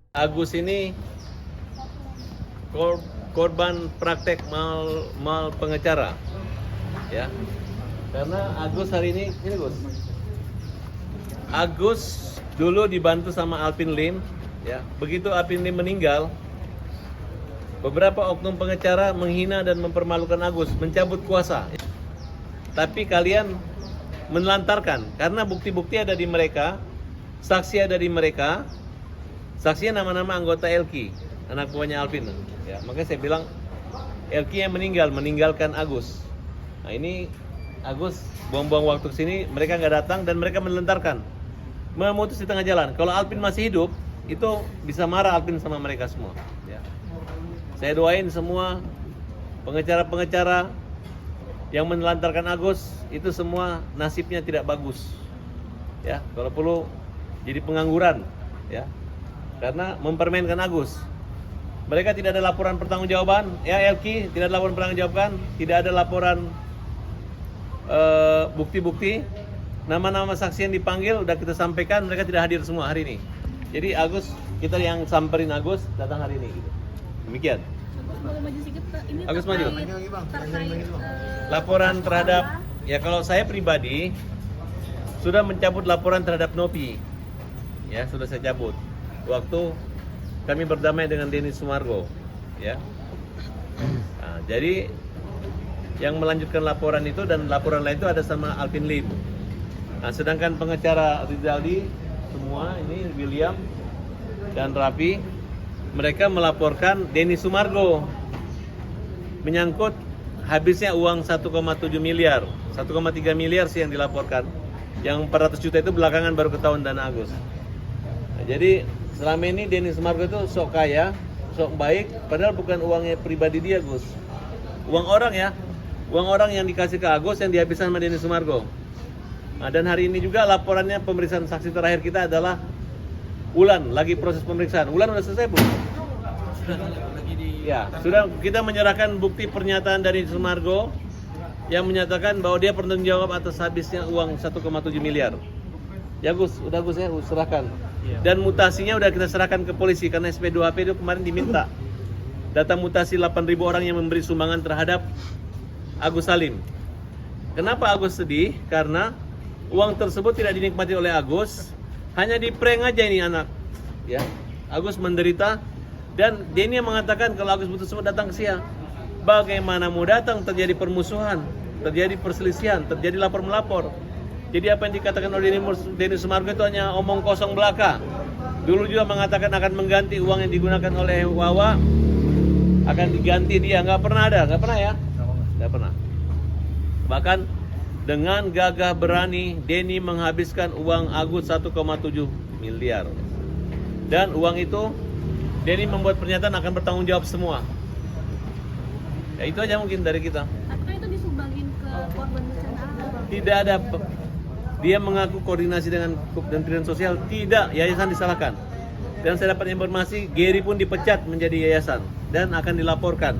Agus ini korban praktek mal pengacara, ya. Karena Agus hari ini Gus. Agus dulu dibantu sama Alvin Lim, ya. Begitu Alvin Lim meninggal, beberapa oknum pengacara menghina dan mempermalukan Agus, mencabut kuasa. Tapi kalian menelantarkan karena bukti-bukti ada di mereka, saksi ada di mereka. Saksinya nama-nama anggota Elki, anak buahnya Alvin. Ya, makanya saya bilang Elki yang meninggalkan Agus. Nah ini Agus buang-buang waktu ke sini, mereka nggak datang dan mereka menelantarkan, memutus di tengah jalan. Kalau Alvin masih hidup, itu bisa marah Alvin sama mereka semua. Ya. Saya doain semua pengacara-pengacara yang menelantarkan Agus itu semua nasibnya tidak bagus. Ya, kalau perlu jadi pengangguran, ya. Karena mempermainkan Agus. Mereka tidak ada laporan pertanggungjawaban, ya Elki tidak ada laporan pertanggungjawaban, tidak ada laporan bukti-bukti, nama-nama saksi yang dipanggil udah kita sampaikan, mereka tidak hadir semua hari ini. Jadi Agus, kita yang samperin Agus datang hari ini. Gitu. Demikian. Boleh maju sedikit, ini Agus maju. terkait Laporan terhadap, ya kalau saya pribadi sudah mencabut laporan terhadap Nopi, ya sudah saya cabut. Waktu kami berdamai dengan Denny Sumargo, ya. Nah, jadi yang melanjutkan laporan itu dan laporan lain itu ada sama Alvin Lim. Nah, sedangkan pengacara Rizaldi semua ini William dan Raffi, mereka melaporkan Denny Sumargo menyangkut habisnya uang 1,7 miliar, 1,3 miliar sih yang dilaporkan. Yang 400 juta itu belakangan baru ketahuan dana Agus. Nah, jadi selama ini Denny Sumargo itu sok kaya, sok baik, padahal bukan uangnya pribadi dia, Gus. Uang orang ya, uang orang yang dikasih ke Agus yang dihabiskan sama Denny Sumargo. Nah, dan hari ini juga laporannya pemeriksaan saksi terakhir kita adalah Ulan, lagi proses pemeriksaan. Ulan udah selesai belum? Ya, sudah kita menyerahkan bukti pernyataan dari Sumargo yang menyatakan bahwa dia bertanggung jawab atas habisnya uang 1,7 miliar. Ya Gus, udah Gus ya, serahkan. Dan mutasinya udah kita serahkan ke polisi karena SP2HP itu kemarin diminta data mutasi 8.000 orang yang memberi sumbangan terhadap Agus Salim. Kenapa Agus sedih? Karena uang tersebut tidak dinikmati oleh Agus, hanya di-prank aja ini anak. Ya, Agus menderita dan Denny mengatakan kalau Agus butuh semua datang ke Sia. Bagaimana mau datang, terjadi permusuhan, terjadi perselisihan, terjadi lapor-melapor. Jadi apa yang dikatakan oleh Denny Sumargo itu hanya omong kosong belaka. Dulu juga mengatakan akan mengganti uang yang digunakan oleh Wawa, akan diganti dia, nggak pernah ada, nggak pernah ya? Nggak pernah. Bahkan dengan gagah berani Denny menghabiskan uang Agus 1,7 miliar. Dan uang itu Denny membuat pernyataan akan bertanggung jawab semua. Ya itu aja mungkin dari kita. Apakah itu disumbangin ke korban bencana alam? Tidak ada. Dia mengaku koordinasi dengan Kementerian Sosial, tidak, yayasan disalahkan. Dan saya dapat informasi, Gary pun dipecat menjadi yayasan dan akan dilaporkan.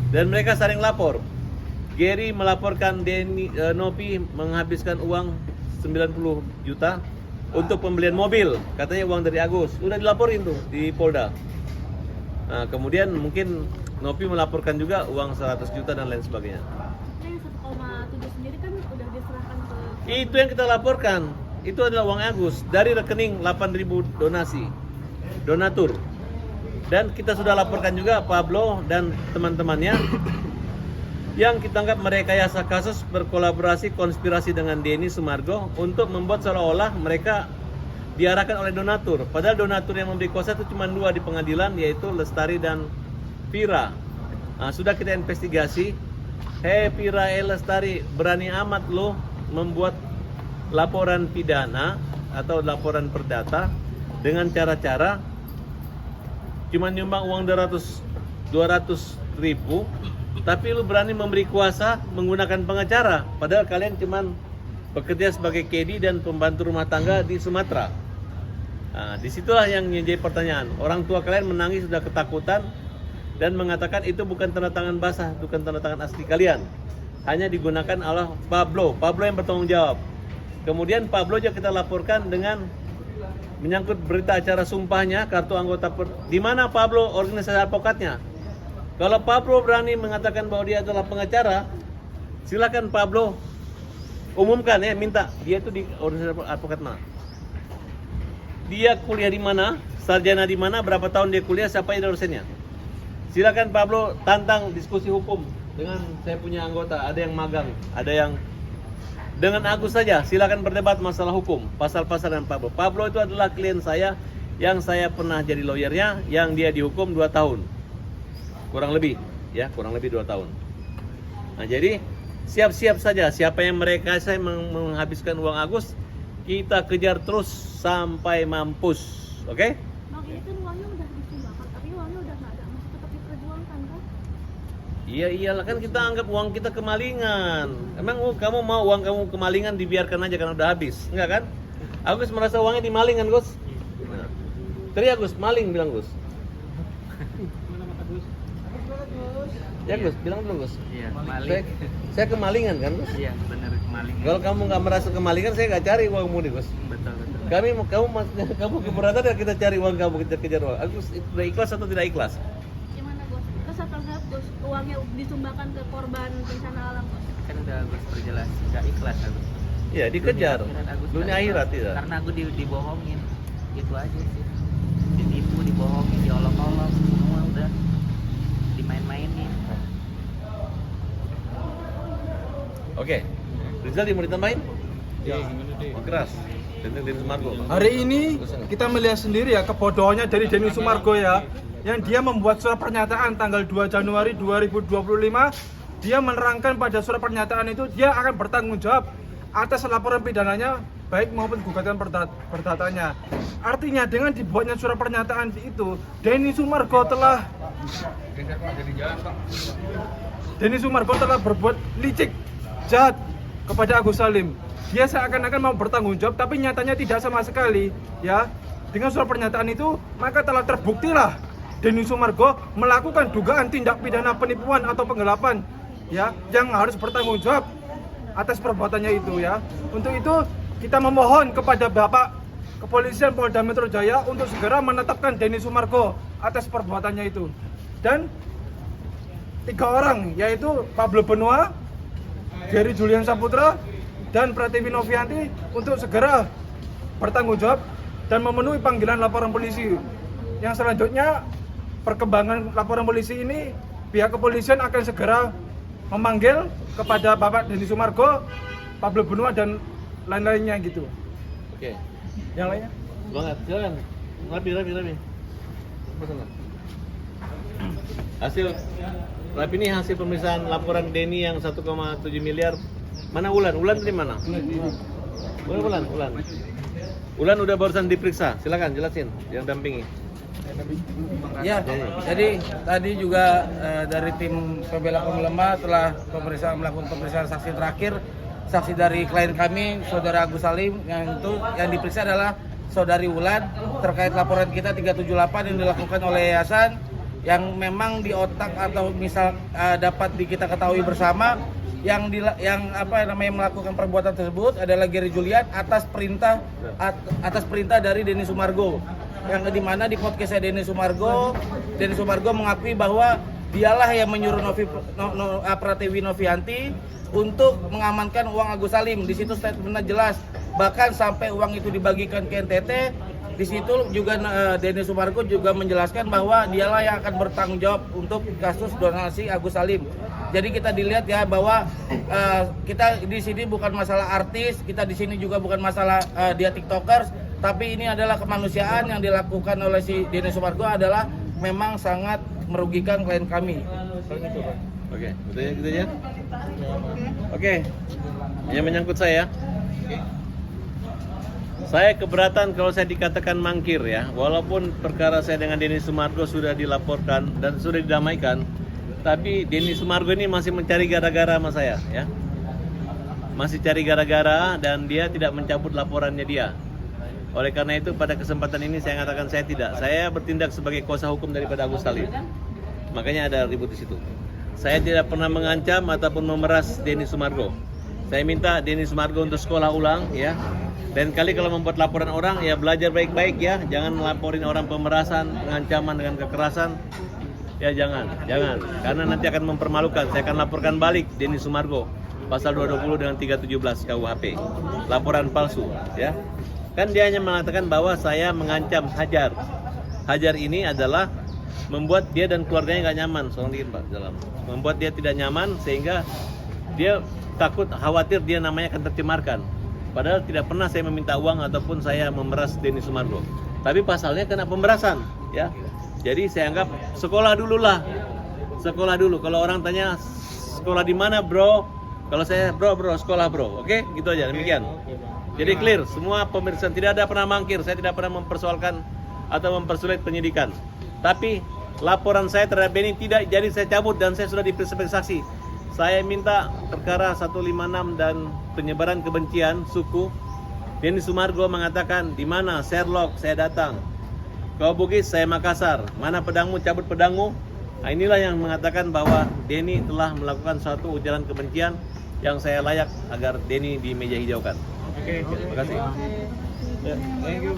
Dan mereka saling lapor. Gary melaporkan Nopi menghabiskan uang 90 juta untuk pembelian mobil, katanya uang dari Agus. Udah dilaporin tuh di Polda. Nah, kemudian mungkin Nopi melaporkan juga uang 100 juta dan lain sebagainya. Yang 1,7 sendiri kan udah diserahkan ke... Itu yang kita laporkan. Itu adalah uang Agus dari rekening 8.000 donasi, donatur. Dan kita sudah laporkan juga Pablo dan teman-temannya yang kita anggap merekayasa kasus berkolaborasi konspirasi dengan Denny Sumargo untuk membuat seolah-olah mereka diarahkan oleh donatur. Padahal donatur yang memberi kuasa itu cuma 2 di pengadilan, yaitu Lestari dan Vira. Nah, sudah kita investigasi. Hei Vira, Lestari, berani amat lo membuat laporan pidana atau laporan perdata dengan cara-cara cuma nyumbang uang 200 ribu, tapi lu berani memberi kuasa menggunakan pengacara, padahal kalian cuma bekerja sebagai kedi dan pembantu rumah tangga di Sumatera. Nah, disitulah yang menjadi pertanyaan. Orang tua kalian menangis sudah ketakutan dan mengatakan itu bukan tanda tangan basah, bukan tanda tangan asli kalian. Hanya digunakan oleh Pablo yang bertanggung jawab. Kemudian Pablo juga kita laporkan dengan menyangkut berita acara sumpahnya, kartu anggota di mana Pablo organisasi advokatnya. Kalau Pablo berani mengatakan bahwa dia adalah pengacara, silakan Pablo umumkan ya, minta dia itu di organisasi advokat mana. Dia kuliah di mana, sarjana di mana, berapa tahun dia kuliah, siapa yang dosennya. Silakan Pablo tantang diskusi hukum dengan saya punya anggota, ada yang magang, ada yang dengan Agus saja, silakan berdebat masalah hukum, pasal-pasal dan Pablo. Pablo itu adalah klien saya yang saya pernah jadi lawyernya, yang dia dihukum 2 tahun. Kurang lebih, ya, kurang lebih 2 tahun. Nah, jadi siap-siap saja siapa yang mereka saya menghabiskan uang Agus, kita kejar terus sampai mampus. Oke? Bang, ini kan uangnya udah disumbangkan, tapi uangnya udah nggak ada, masih tetap diperjuangkan kan? Iya iyalah, kan kita anggap uang kita kemalingan. Emang kamu mau uang kamu kemalingan dibiarkan aja karena udah habis? Enggak kan? Agus merasa uangnya dimalingan, Gus. Nah. Teriak Gus, maling bilang Gus. Ya Gus, bilang dulu Gus. Iya, maling. Saya kemalingan kan Gus? Iya, benar kemalingan. Kalau kamu nggak merasa kemalingan, saya nggak cari uangmu nih Gus. Betul. Kamu keberatan ya kita cari uang kamu, kita kejar uang. Agus udah ikhlas atau tidak ikhlas? Gimana Gus? Terus atau enggak Gus, uangnya disumbangkan ke korban bencana alam Gus? Kan udah Agus berjelas, nggak ikhlas Agus. Iya, dikejar. Dunia akhirat tidak. Karena aku dibohongin, gitu aja sih. Ditipu, dibohongin, diolok-olok, semua udah dimain-mainin. Oke. Rizal mau ditambahin? Oh, keras. Denny Sumargo. Hari ini kita melihat sendiri ya kebodohannya dari Denny Sumargo ya, yang dia membuat surat pernyataan tanggal 2 Januari 2025. Dia menerangkan pada surat pernyataan itu dia akan bertanggung jawab atas laporan pidananya baik maupun gugatan perdatanya. Artinya dengan dibuatnya surat pernyataan itu, Denny Sumargo telah berbuat licik, jahat kepada Agus Salim. Dia seakan-akan mau bertanggung jawab, tapi nyatanya tidak sama sekali. Ya, dengan surat pernyataan itu maka telah terbuktilah Denny Sumargo melakukan dugaan tindak pidana penipuan atau penggelapan, ya, yang harus bertanggung jawab atas perbuatannya itu ya. Untuk itu kita memohon kepada Bapak Kepolisian Polda Metro Jaya untuk segera menetapkan Denny Sumargo atas perbuatannya itu. Dan 3 orang, yaitu Pablo Benua, Gary Julian Saputra, dan Pratiwi Novianti untuk segera bertanggung jawab dan memenuhi panggilan laporan polisi. Yang selanjutnya, perkembangan laporan polisi ini, pihak kepolisian akan segera memanggil kepada Bapak Denny Sumargo, Pablo Benua, dan lain-lainnya gitu. Oke. Yang lainnya? Banget, silakan. Rapi. Rapi ini hasil pemeriksaan laporan Denny yang 1,7 miliar. Mana Ulan? Ulan dari mana? Ulan. Ulan udah barusan diperiksa. Silakan jelasin yang dampingi. Ya, jadi tadi juga dari tim pembela kaum lemah telah melakukan pemeriksaan saksi terakhir, saksi dari klien kami, saudara Agus Salim, yang diperiksa adalah saudari Ulan terkait laporan kita 378 yang dilakukan oleh yayasan yang memang di otak atau misal dapat kita ketahui bersama yang melakukan perbuatan tersebut adalah Gary Julian atas perintah dari Denny Sumargo. Yang dimana di podcastnya Denny Sumargo mengakui bahwa dialah yang menyuruh Pratiwi Novianti untuk mengamankan uang Agus Salim. Di situ statementnya jelas, bahkan sampai uang itu dibagikan ke NTT. Di situ juga Denny Sumargo juga menjelaskan bahwa dialah yang akan bertanggung jawab untuk kasus donasi Agus Salim. Jadi kita dilihat ya bahwa kita di sini bukan masalah artis, kita di sini juga bukan masalah dia tiktokers, tapi ini adalah kemanusiaan yang dilakukan oleh si Denny Sumargo adalah memang sangat merugikan klien kami. Begitu, Pak. Oke, gitu ya. Oke. Yang menyangkut saya. Saya keberatan kalau saya dikatakan mangkir ya. Walaupun perkara saya dengan Denny Sumargo sudah dilaporkan dan sudah didamaikan, tapi Denny Sumargo ini masih mencari gara-gara sama saya ya. Masih cari gara-gara dan dia tidak mencabut laporannya dia. Oleh karena itu pada kesempatan ini saya mengatakan saya tidak. Saya bertindak sebagai kuasa hukum daripada Agus Salim. Makanya ada ribut di situ. Saya tidak pernah mengancam ataupun memeras Denny Sumargo. Saya minta Denny Sumargo untuk sekolah ulang ya. Dan kali kalau membuat laporan orang ya belajar baik-baik ya. Jangan laporin orang pemerasan, pengancaman dengan kekerasan. Ya jangan. Karena nanti akan mempermalukan. Saya akan laporkan balik Denny Sumargo pasal 220 dengan 317 KUHP. Laporan palsu ya. Kan dia hanya mengatakan bahwa saya mengancam Hajar. Hajar ini adalah membuat dia dan keluarganya nggak nyaman, seorang dikit Pak dalam. Membuat dia tidak nyaman sehingga dia takut, khawatir dia namanya akan tercemarkan. Padahal tidak pernah saya meminta uang ataupun saya memeras Denny Sumargo. Tapi pasalnya kena pemerasan, ya. Jadi saya anggap sekolah dulu lah. Sekolah dulu. Kalau orang tanya sekolah di mana, bro? Kalau saya bro, sekolah bro. Oke, gitu aja. Demikian. Jadi clear. Semua pemeriksaan tidak ada pernah mangkir. Saya tidak pernah mempersoalkan atau mempersulit penyidikan. Tapi laporan saya terhadap Denny tidak jadi saya cabut dan saya sudah diperiksa sebagai saksi. Saya minta perkara 156 dan penyebaran kebencian suku. Denny Sumargo mengatakan, di mana Sherlock saya datang. Kau Bugis, saya Makassar. Mana pedangmu, cabut pedangmu. Nah, inilah yang mengatakan bahwa Denny telah melakukan suatu ujaran kebencian yang saya layak agar Denny di meja hijaukan. Oke, terima kasih. Thank you.